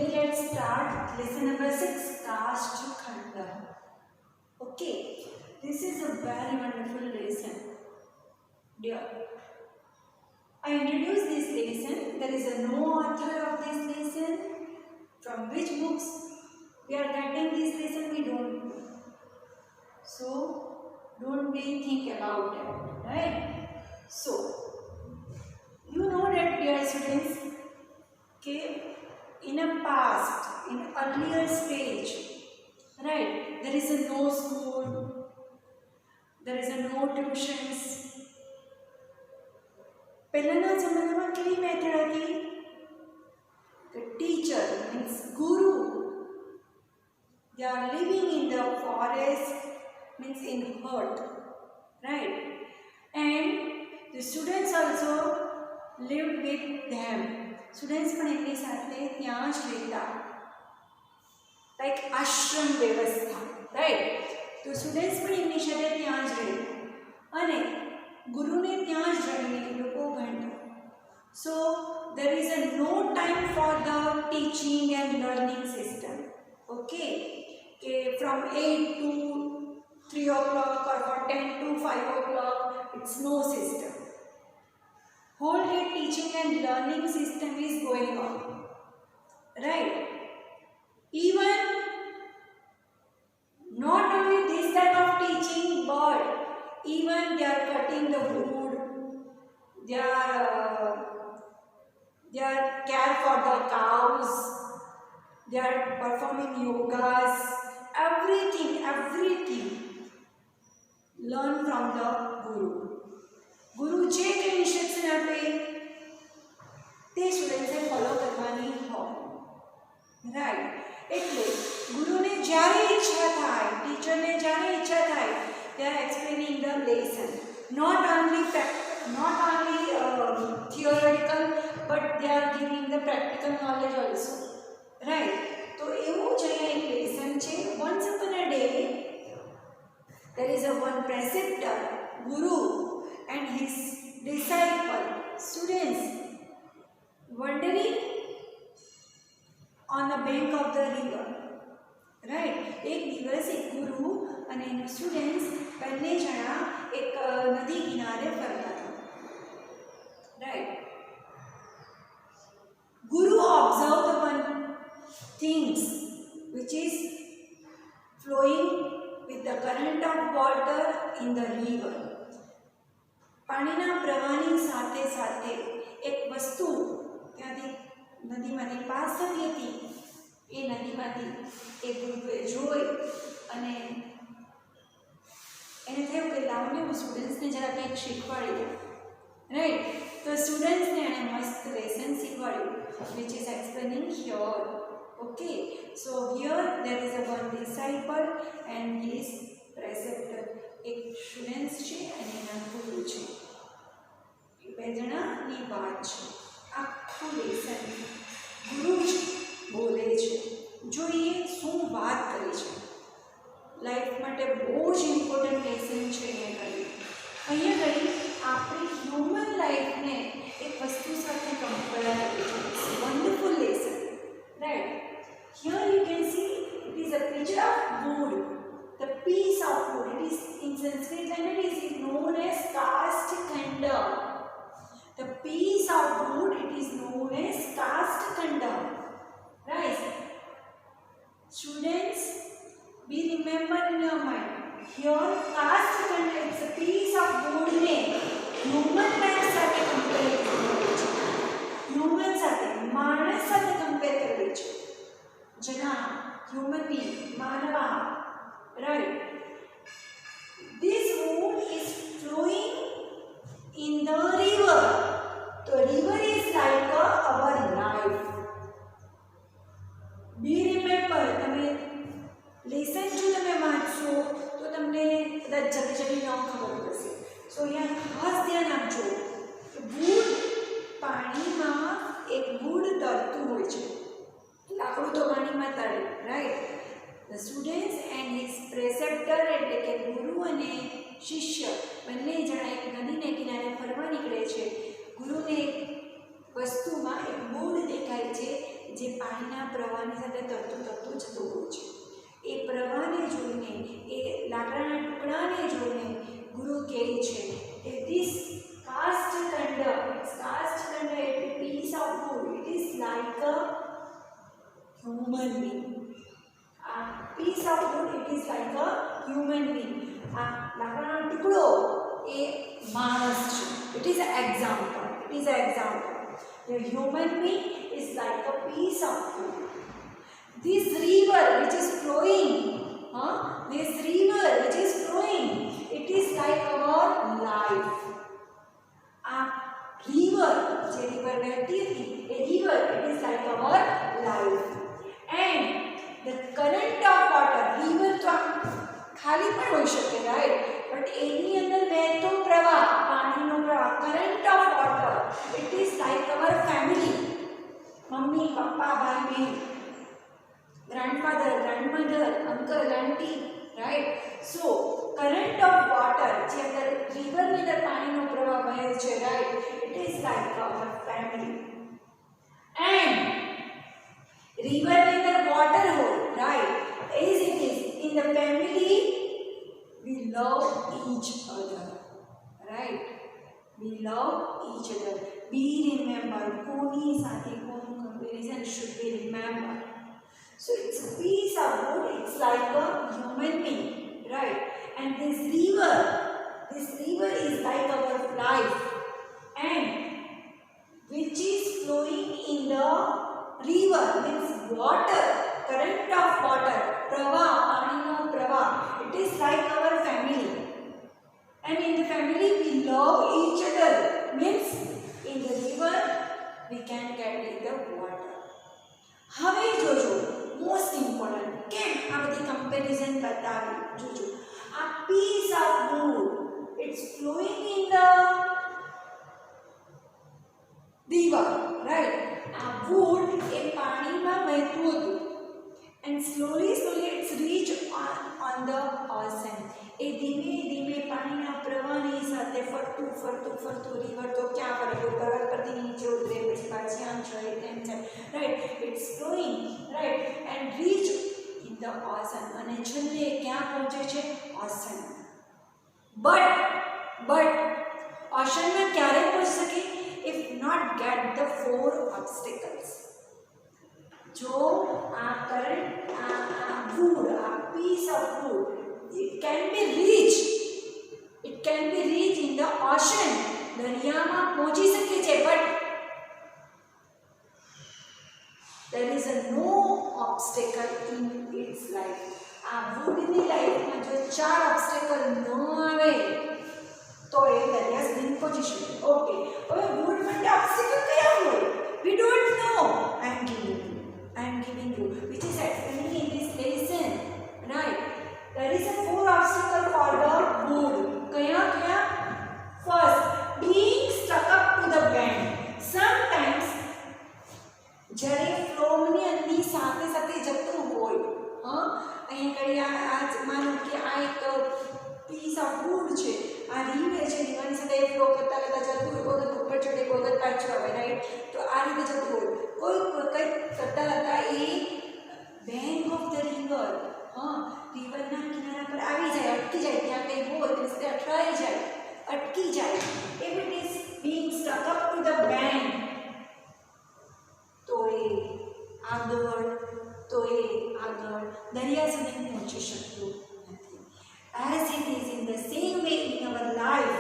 Today let's start lesson number 6, Caste Khanda. Okay, this is a very wonderful lesson. Dear, I introduce this lesson. There is a no author of this lesson. From which books we are getting this lesson, we don't know. So don't be think about it, right? So you know that, dear students, okay, in a past, in earlier stage, right, there is a no school, there is a no tuitions. પહેલાના જમાનામાં કેવી method હતી? The teacher means guru. They are living in the forest, means in hut, right? And the students also lived with them. Students પણ એમની સાથે ત્યાં જ રહેતા, લાઈક આશ્રમ વ્યવસ્થા, રાઈટ? તો સ્ટુડન્ટ્સ પણ એમની સાથે ત્યાં જ રહેતા અને ગુરુને ત્યાં જ રહીને એ લોકો ભણતા. સો there is a no time for the teaching and learning system. Okay, from 8 to 3 o'clock or for 10 to 5 o'clock, it's no system. Whole day teaching and learning system is going on, right? Even not only this type of teaching, but even they are cutting the wood, they are care for the cows, they are performing yogas, everything learn from the guru. ગુરુ જે કંઈ instruction આપે તે સ્ટુડન્ટ્સે follow કરવાની હોય, right? એટલે ગુરુને જ્યારે ઈચ્છા થાય, ટીચરને જ્યારે ઈચ્છા થાય, they are explaining the lesson, not only theoretical, but they are giving the practical knowledge also, right? તો એવું જ અહીંયા એક લેસન છે. Once upon a day there is a one preceptor, guru, and his disciple, students, wandering on the bank of the river, right? एक दिवस एक गुरु અને એના સ્ટુડન્ટ્સ બંને જણા એક નદી કિનારે ફરતા હતા, right? Guru observed the one things which is flowing with the current of water in the river. પાણીના પ્રવાહની સાથે સાથે એક વસ્તુ ત્યાંથી નદીમાંથી પાસ થતી હતી. એ નદીમાંથી એક ગુરુએ જોઈ અને એને થયું કે લાવને હું સ્ટુડન્ટ્સને જરા કંઈક શીખવાડી દઉં, રાઈટ? તો સ્ટુડન્ટ્સને એણે મસ્ત લેસન શીખવાડ્યું, which is explaining here. Okay, so here there is a one disciple and his preceptor. એક સ્ટુડન્ટ્સ છે અને એના ગુરુ છે. એ બે જણાની વાત છે. આખું લેસન ગુરુ જ બોલે છે. જોઈએ શું વાત કરી છે. લાઈફ માટે બહુ જ ઇમ્પોર્ટન્ટ લેસન છે અહીંયા ઘડી આપણી હ્યુમન લાઈફને એક વસ્તુ સાથે કમ્પેર કરી છે. Wonderful lesson, right? Here you can see it is a picture of wood. The piece of wood, it is in Sanskrit language it is known as caste khanda. The piece of wood, it is known as caste khanda, right? Students, be remember in your mind, here caste khanda is a piece of wood ne human life સાથે compare કરવી છે. human સાથે, માણસ સાથે compare કરવી છે. જના, human being, માનવા, right? This wood is flowing in the river. The river is like our life. Be remember, તમે લેસન જો તમે વાંચશો તો તમને કદાચ પાણીના પ્રવાહની સાથે તરતું તરતું જતું હોય છે. એ પ્રવાહને જોઈને, એ લાકડાના ટુકડાને જોઈને ગુરુ કહે છે કે ધીસ કાસ્ટ કંડર, a piece of wood, it is like a human being. A piece of wood, it is like a human being. આ લાકડાનો ટુકડો એ માણસ છે. It is an example. The human being is like a piece of wood. This river which is flowing, it is like our life. A river, જે river વહેતી હતી, a river, it is like our life. And the current of water, river તો ખાલી પણ હોઈ શકે, right? But એની અંદર વહેતો પ્રવાહ, પાણીનો પ્રવાહ, current of water, it is like our family. Mummy, પપ્પા, ભાઈ, બહેન, grandfather, grandmother, uncle, auntie, right? So current of water, જે અંદર river ની અંદર પાણીનો પ્રવાહ વહે છે, right? It is like our family. And river ની અંદર water હોય, right? As it is in the family, we love each other, right? We love each other. Be remember, કોની સાથે કોનું comparison should be remembered. So it's a piece of wood, it's like a human being, right? And this river is like our life, and which is flowing in the river, means water, current of water, pravah, panino pravah, it is like our family. And in the family we love each other, means in the river we can carry the water. હવે જોજો, most important, કેમ આ બધી comparison બતાવી, જોજો. A piece of wood, it's flowing in the river, right? A wood એ પાણીમાં વહેતું હતું, and slowly it's reached on the ocean. એ ધીમે ધીમે પાણીના પ્રવાહની સાથે ફરતું river તો ક્યાં ફરે, કોઈ પર્વત પરથી નીચે ઉતરે, પછી પાછી આમ જાય તેમ જાય, right? It's flowing, right? And reach in the ocean. અને છેલ્લે ક્યાં પહોંચે છે? ocean. But oceanમાં ક્યારે પહોંચી શકે? If not get the 4 obstacles. जो a current, a wood, a piece of wood, it can be reached in the ocean. દરિયામાં પહોંચી શકે છે, but there is no obstacle in its life. આ woodની લાઈફમાં જો 4 obstacle ન આવે તો એ દરિયા સુધી પહોંચી શકે. ઓકે, હવે wood માટે obstacle કયા હોય? We don't know. I am giving you, which is explaining in this lesson, right? There is a 4 obstacle for the wood. Kaya? First, being stuck up to the bend. Sometimes જ્યારે ફ્લોમની અંદરની સાથે જતું હોય, અહીંયા કડી આ માનો કે આ એક પીસ ઓફ વુડ છે, આ રીવે છે, રીવાની સાથે ફ્લો કરતા જતું હોય, વખત ઉપર ચડે, વખત પાછું આવે, રાઈટ? તો આ રીતે જતું હોય. કોઈ કંઈક કરતા એ બેંક ઓફ ધ રિવર, રિવરના કિનારા પર આવી જાય, અટકી જાય, ત્યાં કંઈ હોય તો તે અથડાઈ જાય, અટકી જાય. If it is being stuck up to the bank, તો એ આગળ દરિયા સુધી પહોંચી શકતું નથી. As it is in the same way in our life,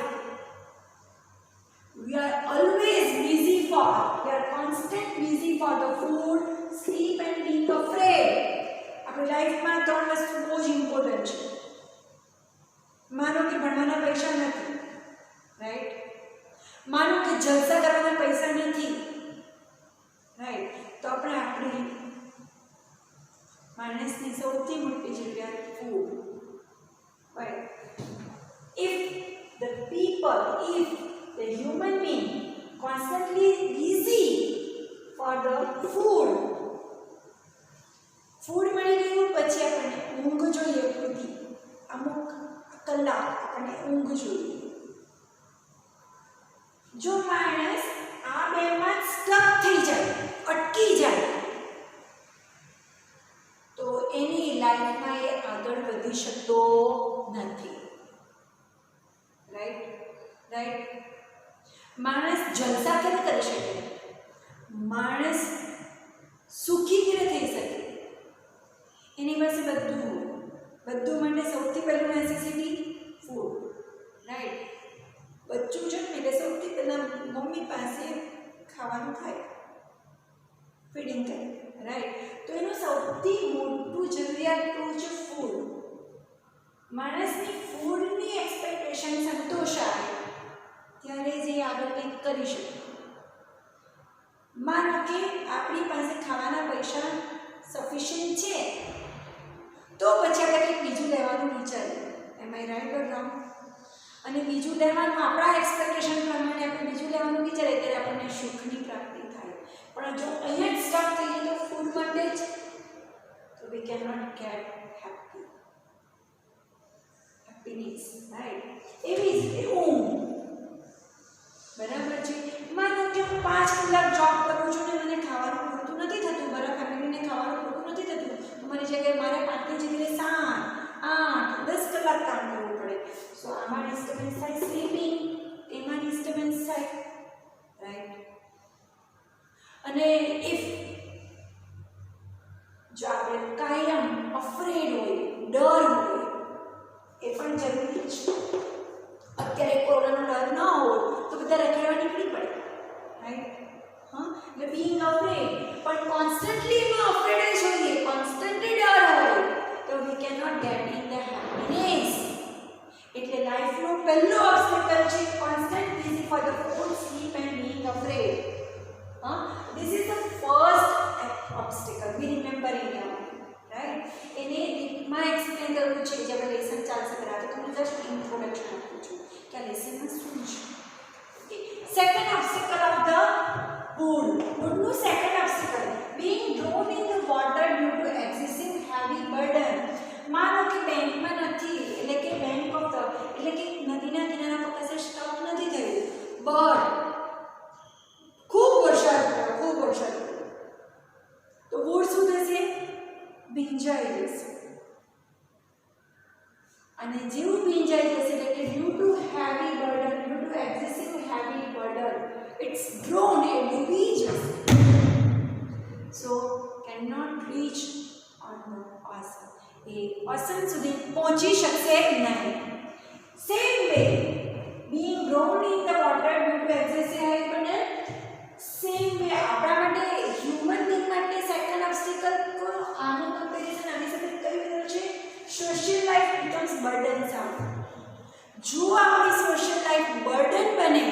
we are always busy for, we are constant busy for the food, sleep and being afraid. આપણી લાઈફમાં 3 વસ્તુ બહુ જ ઇમ્પોર્ટન્ટ છે. માનો કે ભણવાના પૈસા નથી, રાઈટ? માનો કે જલસા કરવાના પૈસા નથી, રાઈટ? તો આપણે આપણી માણસની સૌથી મોટી જરૂરિયાત food, right? If the human being constantly busy for the food મળી ગયું, પછી આપણને ઊંઘ જોઈએ, પૂરતી અમુક કલાક આપણને ઊંઘ જોઈએ. જો માણસ આ બેમાં સ્ટક થઈ જાય, અટકી જાય, કરી શકતો નથી. Right right. માણસ જલસા કેવી કરી શકે? માણસ સુખી કેવી થઈ શકે? એની પાસે બધું માટે સૌથી પહેલું નેસેસિટી ફૂડ. રાઈટ. બચ્ચું જન્મે એટલે સૌથી પહેલાં મમ્મી પાસે ખાવાનું ખાય, ફીડિંગ કરે. રાઈટ. તો એનું સૌથી મોટું જરૂરિયાત છે ફૂડ. માણસની ફૂડની એક્સપેક્ટેશન સંતોષાય ત્યારે જ એ આગળ કંઈક કરી શકે. માનો કે આપણી પાસે ખાવાના પૈસા સફિશિયન્ટ છે તો પછી આપણે કંઈક બીજું લેવાનું વિચારીએ. એમ આઈ રાઈટ ઓર રોંગ? અને બીજું લેવાનું આપણા એક્સપેક્ટેશન પ્રમાણે આપણે બીજું લેવાનું વિચારીએ ત્યારે આપણને સુખની પ્રાપ્તિ થાય. પણ જો અહીંયા જ સ્ટક થઈએ તો ફૂડ માટે જ તો we can not get happiness. Right. એવી જ રીતે ઊંઘ. બરાબર છે. માનો કે હું 5 કલાક જોબ કરું છું ને મને ખાવાનું પૂરતું નથી થતું, મારા ફેમિલીને ખાવાનું પૂરતું નથી થતું, તો મારી જગ્યાએ મારે 5ની જગ્યાએ 7, 8, 10 કલાક કામ કરવું પડે. સો આમાં ડિસ્ટર્બન્સ થાય સ્લીપિંગ, એમાં ડિસ્ટર્બન્સ થાય. રાઈટ. અને ઇફ જો આપણે કાયમ અફ્રેડ હોય, ડર હોય, એ પણ જરૂરી છે. અત્યારે કોરોનાનો ડર ન હોય તો બધા રખડવા નીકળી પડે. રાઈટ. હા, એટલે બીઈંગ અફ્રેડ, પણ કોન્સ્ટન્ટલી એમાં અફ્રેડ જ હોઈએ, કોન્સ્ટન્ટલી ડર હોય તો we can not get in the happiness. એટલે લાઈફનો પહેલો ઓબ્સ્ટેકલ છે constant busy for the food, sleep and being afraid. હા, this is the first obstacle we remember in your mind. Right. એને ડીપમાં એક્સપ્લેન કરવું છે જે આપણે લેસન ચાલશે કરાવે તો હું જસ્ટ ઇન્ટ્રોડક્શન આપું છું કે આ લેસનમાં શું છે. Second obstacle of the food. Foodનું second obstacle being drawn in the water due to existing heavy burden. માનો કે બેંકમાં નથી, એટલે કે બેંક ઓફ ધ એટલે કે નદીના કિનારા પર કશે સ્ટક નથી થયું, બટ ખૂબ વરસાદ પડ્યો તો વૂડ શું થશે? ભીંજાઈ જશે. અને જેવું ભીંજાઈ જશે એટલે કે due to heavy burden, due to existing heavy burden, it's drawn, એ ડૂબી જશે. So can not reach on the awesome, એ ઓસમ સુધી પહોંચી શકશે નહીં. Same way being drawn in the water due to existing heavy burden, same way આપણા માટે હ્યુમન બીંગ માટે સેકન્ડ ઓબ્સ્ટેકલ આનું કમ્પેરિઝન આની સાથે કઈ રીતે છે? Social life becomes burdensome. જો આપણી સોશિયલ લાઈફ બર્ડન બને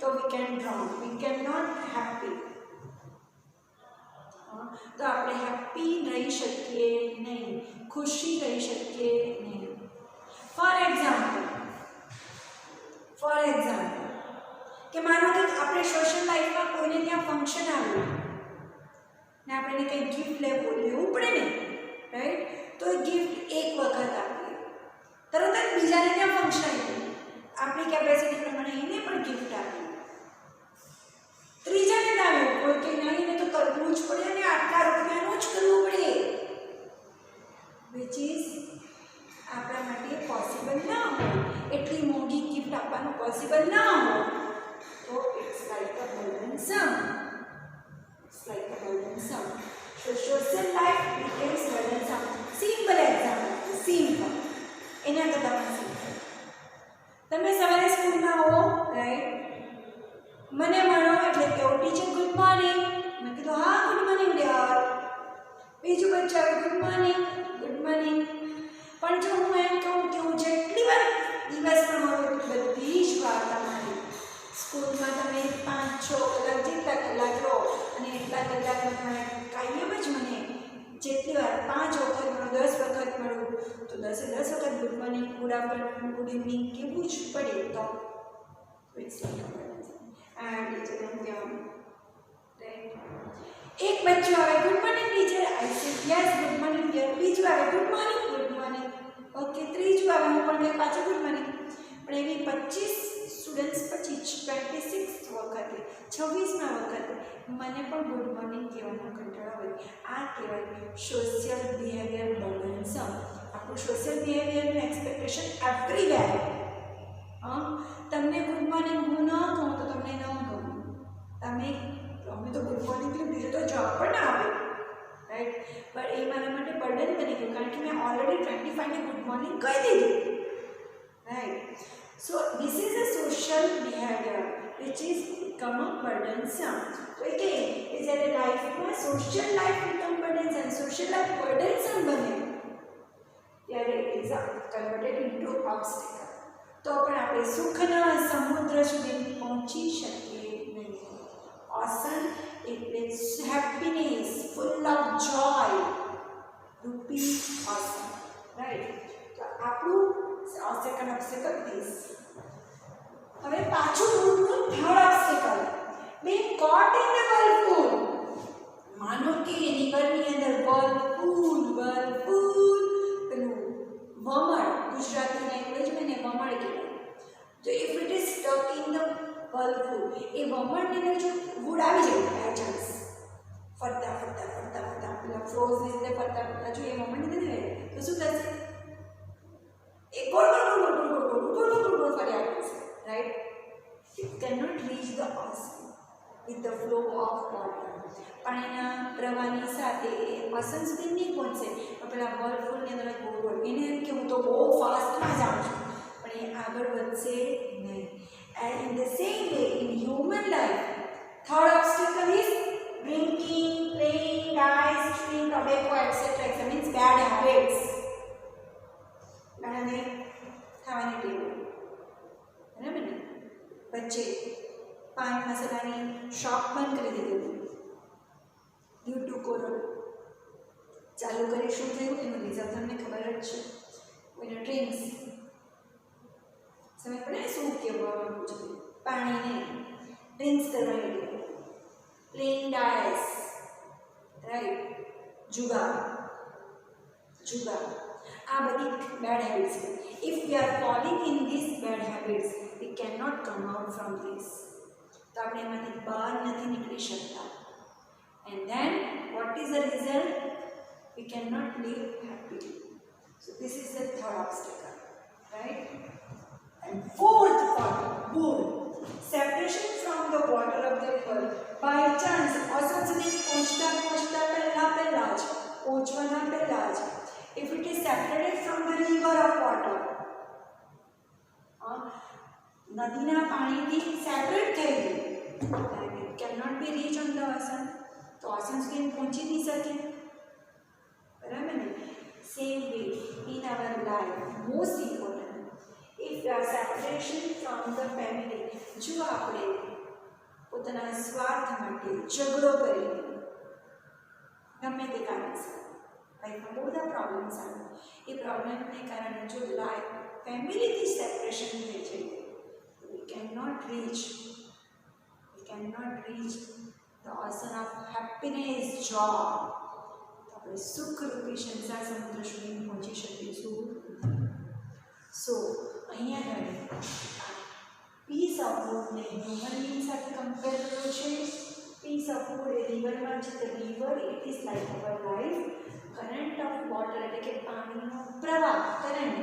તો we can drown, we can not happy. તો આપણે હેપી રહી શકીએ નહીં, ખુશી રહી શકીએ નહીં. ફોર એક્ઝામ્પલ કે માનો કે આપણે સોશિયલ લાઈફમાં કોઈને ત્યાં ફંક્શન આવ્યું ને આપણે એને કંઈ ગિફ્ટ લેવું પડે ને, રાઈટ? તો એ ગિફ્ટ એક વખત આપીએ, તરત જ બીજાને ત્યાં ફંક્શન આવ્યું, આપણી કેપેસિટી પ્રમાણે એને પણ ગિફ્ટ આપી. ત્રીજાને ના આવ્યું, કોઈ કે નહીં એને તો કરવું જ પડે અને આટલા રૂપિયાનું જ કરવું પડે, વિચ ઇઝ આપણા માટે પોસિબલ ના હોય. એટલી મોંઘી ગિફ્ટ આપવાનું પોસિબલ ના હોય તો it's like a burdensome. So social life becomes burdensome. Simple example, simple. એના કરતાં પણ simple. તમે સવારે સ્કૂલમાં આવો, રાઈટ? મને મળો એટલે કેવો ટીચર ગુડ મોર્નિંગ, મેં કીધું હા ગુડ મોર્નિંગ ડિયર. બીજું બચ્ચું આવે ગુડ મોર્નિંગ. પણ જો હું એમ કહું કે હું જેટલી વાર દિવસમાં મળું એટલી બધી જ વાર તમારી સ્કૂલમાં તમે 5-6 કલાક જેટલા કલાક રહો અને એટલા કલાકમાં તમારે કાયમ જ મને જેટલી વાર 5 વખત મળો, 10 વખત મળું તો 10 વખત good morning, good afternoon, good evening કહેવું જ પડે. તો ઇટ્સ એક બચ્ચું આવે ગુડ મોર્નિંગ ટીચર, આઈ say yes good morning dear. બીજું આવે ગુડ મોર્નિંગ. ઓકે, ત્રીજું આવે હું પણ કંઈ પાછું ગુડ મોર્નિંગ. પણ એવી 25 સ્ટુડન્ટ્સ પછી 26 વખતે 26મા વખતે મને પણ ગુડ મોર્નિંગ કહેવાનો કંટાળો હોય. આ કહેવાય સોશિયલ બિહેવિયર બર્ડનસમ. આપણું સોશિયલ બિહેવિયરનું એક્સપેક્ટેશન એવરીવેર. તમને ગુડ મોર્નિંગ હું ન કહું તો તમને ન ગમે. અમે તો ગુડ મોર્નિંગ બીજો તો જવાબ પણ ના આપે, રાઈટ? પણ એ મારા માટે બર્ડન બની ગયું, કારણ કે મેં ઓલરેડી 25 ને ગુડ મોર્નિંગ કહી દીધું, right? So this is a social behaviour which is become a burdensome. So again, is that a life માં social life become burdensome, social life burdensome બને ત્યારે it is converted into obstacle. તો પણ આપણે સુખના સમુદ્ર સુધી પહોંચી શકીએ નહીં. ઓસમ એટલે હેપીનેસ, ફૂલ ઓફ જોય, રૂપી ઓસમ, રાઈટ? તો આપણું સેકન્ડ ઓબ્સ્ટેકલ ધીસ. હવે પાછું રૂટનું third obstacle, being caught in the whirlpool. માનો કે રિવરની અંદર whirlpool પેલું વમળ, ગુજરાતી લેંગ્વેજમાં ને વમળ કહેવાય. તો if it is stuck in the whirlpool, એ વમળની અંદર જો ઉડાવી જાય બાય ચાન્સ, ફરતા પેલા ફ્લોઝની રીતે ફરતા જો એ વમળની અંદર રહે તો શું થશે? એ ગોળ ફર્યા કરશે, right? It cannot reach the ocean with the flow of water. પાણીના પ્રવાહની સાથે એ ઓસન સુધી નહીં પહોંચે, પણ પેલા whirlpoolની અંદર ગોળ એને એમ કે હું તો બહુ ફાસ્ટમાં જાઉં છું, પણ એ આગળ વધશે નહીં. And in the same way in human life, third obstacle is drinking, playing, dice, chewing tobacco, etc. means bad habits. અને ખાવાની ટેવ, બરાબર ને? વચ્ચે પાન મસાલાની શોપ બંધ કરી દીધેલું ડ્યુ ટુ કોરોના. ચાલુ કરી શું થયું એનું રીઝન તમને ખબર જ છે. કોઈને ડ્રિંક્સ સમજ પડે શું કહેવાનું છે, પાણીને ડ્રિંક્સ કરવાની, પ્લેઇંગ ડાયસ, રાઈટ? જુગાર, આ બધી બેડ હેબિટ્સ છે. If we are falling in this bad habits, we cannot come out from this. તો આપણે એમાંથી બહાર નથી નીકળી શકતા. And then what is the result? We cannot live happily. So this is the third obstacle, right? And fourth part, bull, separation from the water of the world. By chance, ઓસમ સુધી પહોંચતા પહેલા જ if it is separated from the river of water, નદીના પાણીથી separate થઈ ગયું, then it cannot be reached on the ocean. તો ocean સુધી પહોંચી નહીં શકે, બરાબર ને? Same way in our life, most important, if we are separation from the family, જો આપણે પોતાના સ્વાર્થ માટે ઝઘડો કરીને ગમે તે કારણસર લાઈફમાં બહુ બધા પ્રોબ્લેમ્સ આવે, એ પ્રોબ્લેમને કારણે જો લાઈફ ફેમિલીથી સેપરેશન થઈ જાય, we cannot reach the ocean of happiness, joy. તો આપણે સુખરૂપી સંસાર સમુદ્ર સુધી પહોંચી શકીશું. સો અહીંયા આગળ પીસ ઓફ ફૂડને હ્યુમન બીંગ સાથે કમ્પેર કર્યો છે. પીસ ઓફ ફૂડ એ રિવરમાં છે, તો river it is like our life. Current of water એટલે કે પાણીનો પ્રવાહ, current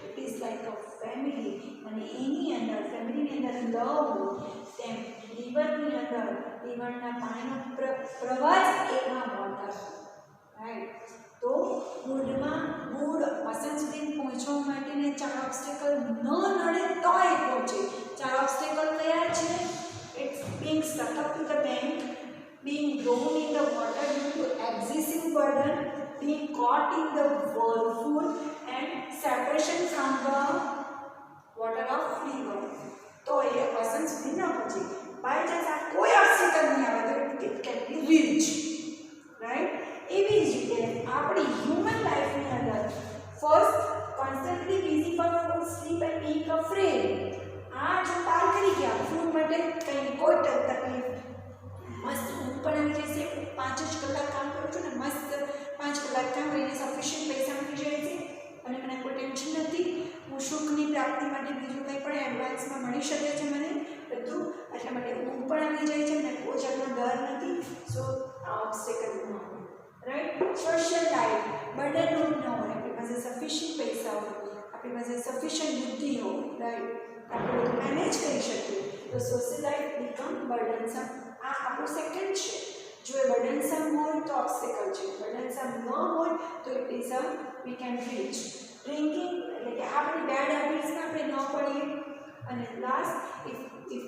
it is like a family. અને એની અંદર ફેમિલીની અંદર લવ, તેમ રિવરની અંદર રિવરના પાણીનો પ્રવાહ જ એમાં વોટર, રાઈટ? તો ગુડ ઓસન સુધી પહોંચવા માટેને 4 ઓબ્સ્ટેકલ ન નડે તોય પહોંચે. 4 ઓબ્સ્ટેકલ કયા છે? It's being stuck up to the bank, being drawn in the water due to excessive burden, being caught in the whirlpool, and separation from the water of river. તો એ ocean સુધી ન પહોંચે. બાય ચાન્સ આ કોઈ obstacle નહીં આવે તો it can be reach, right? એવી જ રીતે આપણી હ્યુમન લાઈફની અંદર first constantly busy for food, sleep and being afraid. આ જો પાર કરી ગયા, ફૂડ માટે કંઈ કોઈ તકલીફ, મસ્ત ઊંઘ પણ આવી જશે. 5 જ કલાક કામ કરું છું ને, મસ્ત 5 કલાક કામ કરીને સફિશિયન્ટ પૈસા મળી જાય છે અને મને કોઈ ટેન્શન નથી. હું સુખની પ્રાપ્તિ માટે બીજું કંઈ પણ એડવાન્સમાં મળી શકે છે મને, સફિશિયન્ટ પૈસા હોય, આપણી પાસે સફિશિયન્ટ બુદ્ધિ હોય, રાઈટ, આપણે બધું મેનેજ કરી શકીએ, તો સોશિયલ લાઈફ બીકમ બર્ડનસમ. આ આપણું સેકન્ડ છે. જો એ બર્ડનસમ હોય તો ઓબ્સ્ટેકલ છે, બર્ડનસમ ન હોય તો it is uh we can reach. Drinking એટલે કે આપણી બેડ હેબિટ્સમાં આપણે ન પડીએ. અને last, if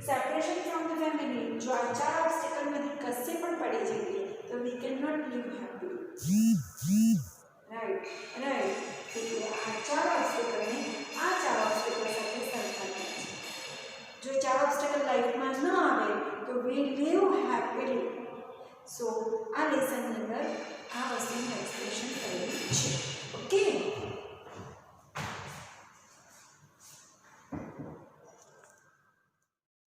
separation from the family, જો આ 4 ઓબ્સ્ટેકલમાંથી કશે પણ પડી જઈએ તો we can not live happy. Right. એટલે આ 4 ઓબ્સ્ટેકલને આ 4 ઓબ્સ્ટેકલ સાથે સરખાવવા છે. જો 4 ઓબ્સ્ટેકલ લાઈફમાં ન આવે તો વી લીવ હેપીલી. સો આ લેસનની અંદર આ વસ્તુનું એક્સપ્રેશન કરેલું છે.